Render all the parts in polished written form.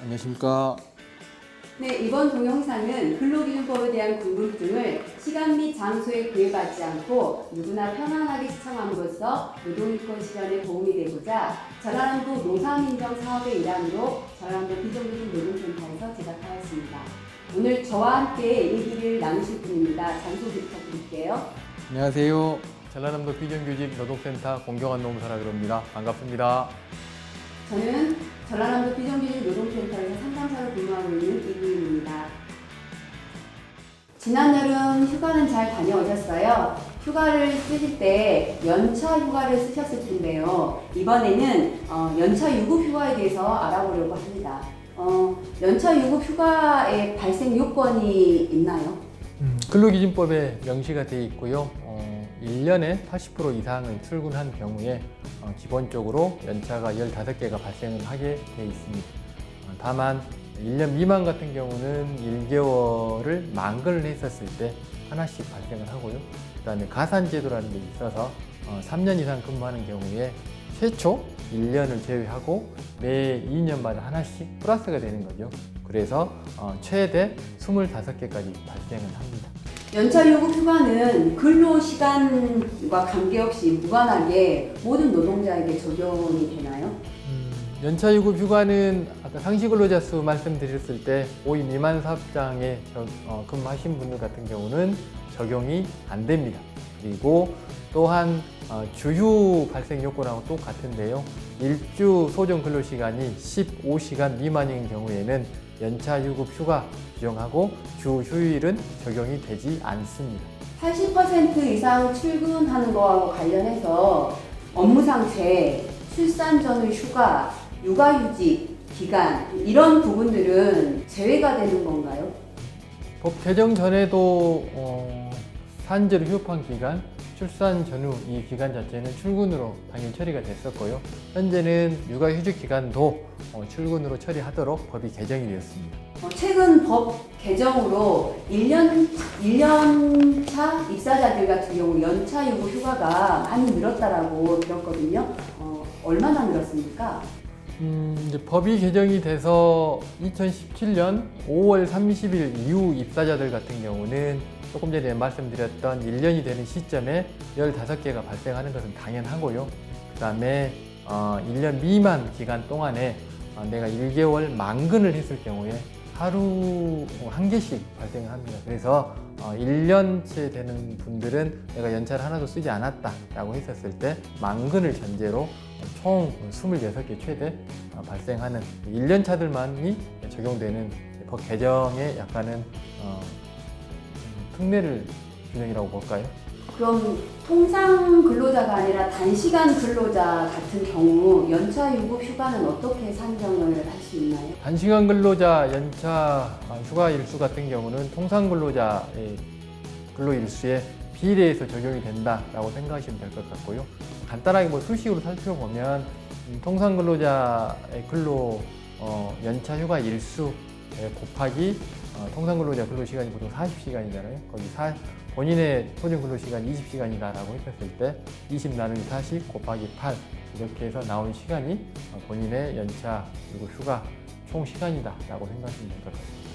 안녕하십니까. 네, 이번 동영상은 근로기준법에 대한 궁금증을 시간 및 장소에 구애받지 않고 누구나 편안하게 시청함으로써 노동인권 실현에 도움이 되고자 전라남도 노사민정 사업의 일환으로 전라남도 비정규직 노동센터에서 제작하였습니다. 오늘 저와 함께 얘기를 나누실 분입니다. 자기소개 부탁드릴게요. 안녕하세요. 전라남도 비정규직 노동센터 공경환 노무사라고 합니다. 반갑습니다. 저는 전라남도 비정규직 노동센터에서 상담사로 근무하고 있는 이구입니다. 지난 여름 휴가는 잘 다녀오셨어요? 휴가를 쓰실 때 연차 휴가를 쓰셨을 텐데요. 이번에는 연차 유급 휴가에 대해서 알아보려고 합니다. 연차 유급 휴가의 발생 요건이 있나요? 근로기준법에 명시가 되어 있고요. 1년에 80% 이상을 출근한 경우에 기본적으로 연차가 15개가 발생을 하게 되어 있습니다. 다만 1년 미만 같은 경우는 1개월을 만근을 했었을 때 하나씩 발생을 하고요. 그 다음에 가산제도라는 게 있어서 3년 이상 근무하는 경우에 최초 1년을 제외하고 매 2년마다 하나씩 플러스가 되는 거죠. 그래서 최대 25개까지 발생을 합니다. 연차 유급 휴가는 근로시간과 관계없이 무관하게 모든 노동자에게 적용이 되나요? 연차 유급 휴가는 아까 상시 근로자 수 말씀드렸을 때 5인 미만 사업장에 근무하신 분들 같은 경우는 적용이 안 됩니다. 그리고 또한 주휴 발생 요건하고 똑같은데요. 일주 소정 근로시간이 15시간 미만인 경우에는 연차 유급 휴가 규정하고 주 휴일은 적용이 되지 않습니다. 80% 이상 출근하는 거하고 관련해서 업무 상태, 출산 전후 휴가, 육아휴직 기간 이런 부분들은 제외가 되는 건가요? 법 개정 전에도 산재로 휴업한 기간, 출산 전후 이 기간 자체는 출근으로 당연히 처리가 됐었고요. 현재는 육아휴직 기간도 출근으로 처리하도록 법이 개정이 되었습니다. 최근 법 개정으로 1년 차 입사자들 같은 경우 연차 유급 휴가가 많이 늘었다라고 들었거든요. 얼마나 늘었습니까? 이제 법이 개정이 돼서 2017년 5월 30일 이후 입사자들 같은 경우는 조금 전에 말씀드렸던 1년이 되는 시점에 15개가 발생하는 것은 당연하고요. 그 다음에 1년 미만 기간 동안에 내가 1개월 만근을 했을 경우에 하루 1개씩 발생을 합니다. 그래서 1년째 되는 분들은 내가 연차를 하나도 쓰지 않았다 라고 했었을 때 만근을 전제로 총 26개 최대 발생하는 1년차들만이 적용되는 법 개정에 약간은 특례를 규정이라고 볼까요? 그럼 통상 근로자가 아니라 단시간 근로자 같은 경우 연차 유급 휴가는 어떻게 산정을 할 수 있나요? 단시간 근로자 연차 휴가 일수 같은 경우는 통상 근로자의 근로 일수에 비례해서 적용이 된다라고 생각하시면 될 것 같고요. 간단하게 수식으로 살펴보면 통상 근로자의 근로 연차 휴가 일수 곱하기 통상 근로자 근로 시간이 보통 40시간이잖아요. 거기 본인의 소정 근로 시간이 20시간이다라고 했었을 때 20 나누기 40 곱하기 8 이렇게 해서 나온 시간이 본인의 연차 그리고 휴가 총 시간이다라고 생각하시면 될 것 같습니다.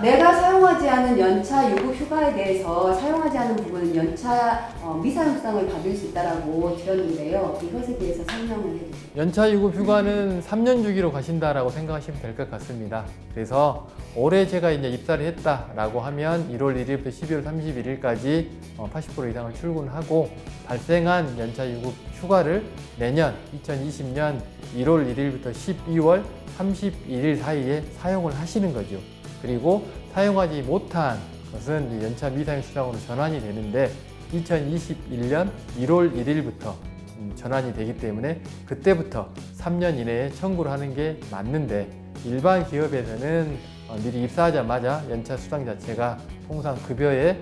내가 사용하지 않은 연차 유급 휴가에 대해서 사용하지 않은 부분은 연차 미사용성을 받을 수 있다라고 들었는데요. 이것에 대해서 설명을 해주세요. 연차 유급 휴가는 3년 주기로 가신다라고 생각하시면 될 것 같습니다. 그래서 올해 제가 이제 입사를 했다라고 하면 1월 1일부터 12월 31일까지 80% 이상을 출근하고 발생한 연차 유급 휴가를 내년 2020년 1월 1일부터 12월 31일 사이에 사용을 하시는 거죠. 그리고 사용하지 못한 것은 연차 미사용 수당으로 전환이 되는데 2021년 1월 1일부터 전환이 되기 때문에 그때부터 3년 이내에 청구를 하는 게 맞는데 일반 기업에서는 미리 입사하자마자 연차 수당 자체가 통상 급여에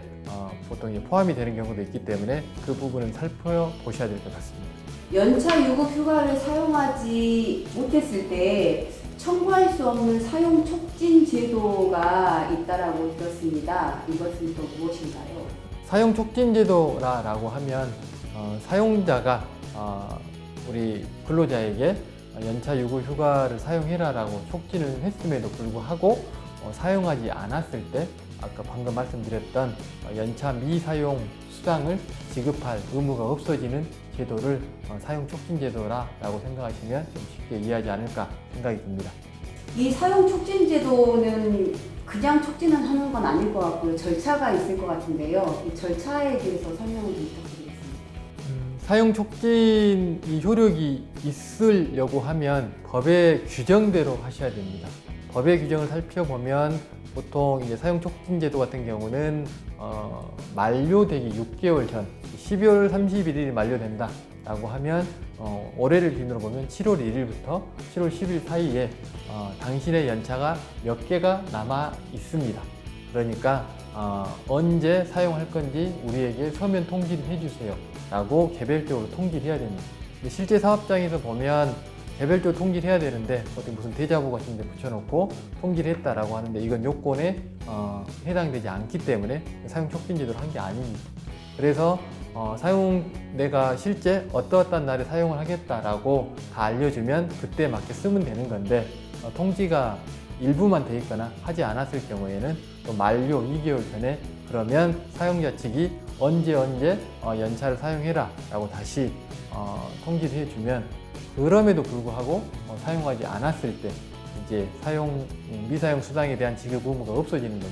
보통 포함이 되는 경우도 있기 때문에 그 부분은 살펴보셔야 될 것 같습니다. 연차 유급 휴가를 사용하지 못했을 때 청구할 수 없는 사용 촉진 제도가 있다라고 들었습니다. 이것은 또 무엇인가요? 사용 촉진 제도라고 하면 사용자가 우리 근로자에게 연차 유급 휴가를 사용해라라고 촉진을 했음에도 불구하고 사용하지 않았을 때 아까 방금 말씀드렸던 연차 미사용 수당을 지급할 의무가 없어지는 제도를 사용 촉진 제도라고 생각하시면 좀 쉽게 이해하지 않을까 생각이 듭니다. 이 사용 촉진 제도는 그냥 촉진을 하는 건 아닐 것 같고요. 절차가 있을 것 같은데요. 이 절차에 대해서 설명을 좀 부탁드리겠습니다. 사용 촉진 이 효력이 있으려고 하면 법의 규정대로 하셔야 됩니다. 법의 규정을 살펴보면 보통 이제 사용 촉진 제도 같은 경우는 만료되기 6개월 전 12월 31일이 만료된다라고 하면 올해를 기준으로 보면 7월 1일부터 7월 10일 사이에 당신의 연차가 몇 개가 남아 있습니다. 그러니까 언제 사용할 건지 우리에게 서면 통지를 해주세요 라고 개별적으로 통지를 해야 됩니다. 근데 실제 사업장에서 보면 개별적으로 통지를 해야 되는데 어디 무슨 대자보 같은 데 붙여놓고 통지를 했다라고 하는데 이건 요건에 해당되지 않기 때문에 사용 촉진 제도를 한 게 아닙니다. 그래서 내가 실제 어떠어떤 날에 사용을 하겠다라고 다 알려주면 그때 맞게 쓰면 되는 건데 통지가 일부만 돼 있거나 하지 않았을 경우에는 또 만료 2개월 전에 그러면 사용자 측이 언제 연차를 사용해라 라고 다시 통지를 해주면 그럼에도 불구하고 사용하지 않았을 때 이제 미사용 수당에 대한 지급 의무가 없어지는 거죠.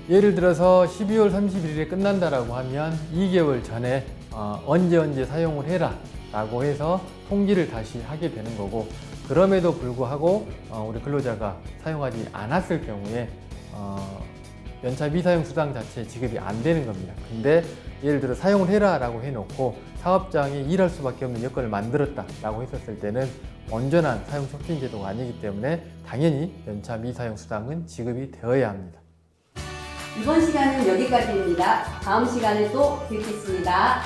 예를 들어서 12월 31일에 끝난다라고 하면 2개월 전에 언제 사용을 해라 라고 해서 통지를 다시 하게 되는 거고, 그럼에도 불구하고 우리 근로자가 사용하지 않았을 경우에 연차 미사용 수당 자체 지급이 안 되는 겁니다. 근데 예를 들어 사용을 해라 라고 해놓고 사업장이 일할 수밖에 없는 여건을 만들었다 라고 했었을 때는 온전한 사용 촉진 제도가 아니기 때문에 당연히 연차 미사용 수당은 지급이 되어야 합니다. 이번 시간은 여기까지입니다. 다음 시간에 또 뵙겠습니다.